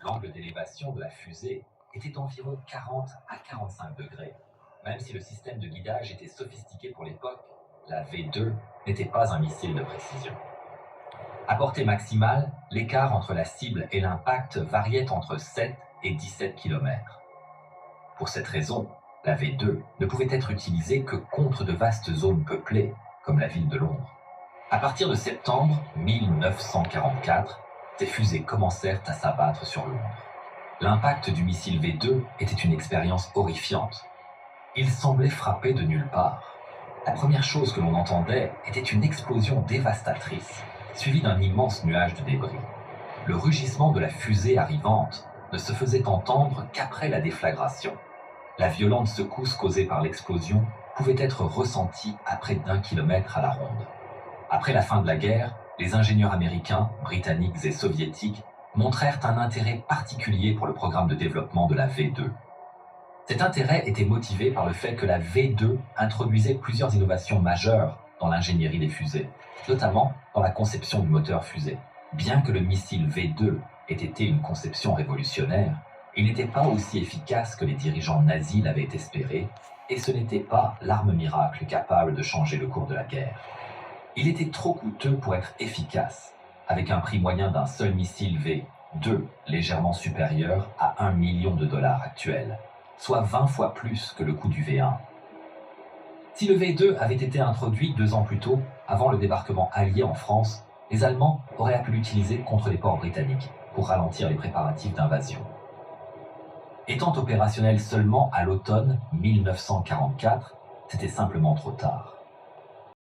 L'angle d'élévation de la fusée était d'environ 40 à 45 degrés. Même si le système de guidage était sophistiqué pour l'époque, la V2 n'était pas un missile de précision. À portée maximale, l'écart entre la cible et l'impact variait entre 7 et 17 km. Pour cette raison, la V2 ne pouvait être utilisée que contre de vastes zones peuplées, comme la ville de Londres. À partir de septembre 1944, ces fusées commencèrent à s'abattre sur Londres. L'impact du missile V2 était une expérience horrifiante. Il semblait frapper de nulle part. La première chose que l'on entendait était une explosion dévastatrice, suivie d'un immense nuage de débris. Le rugissement de la fusée arrivante ne se faisait entendre qu'après la déflagration. La violente secousse causée par l'explosion pouvait être ressentie à près d'1 kilomètre à la ronde. Après la fin de la guerre, les ingénieurs américains, britanniques et soviétiques montrèrent un intérêt particulier pour le programme de développement de la V2. Cet intérêt était motivé par le fait que la V2 introduisait plusieurs innovations majeures dans l'ingénierie des fusées, notamment dans la conception du moteur fusée. Bien que le missile V2 ait été une conception révolutionnaire, il n'était pas aussi efficace que les dirigeants nazis l'avaient espéré, et ce n'était pas l'arme miracle capable de changer le cours de la guerre. Il était trop coûteux pour être efficace, avec un prix moyen d'un seul missile V2 légèrement supérieur à 1 million de dollars actuels, soit 20 fois plus que le coût du V1. Si le V2 avait été introduit 2 ans plus tôt, avant le débarquement allié en France, les Allemands auraient pu l'utiliser contre les ports britanniques pour ralentir les préparatifs d'invasion. Étant opérationnel seulement à l'automne 1944, c'était simplement trop tard.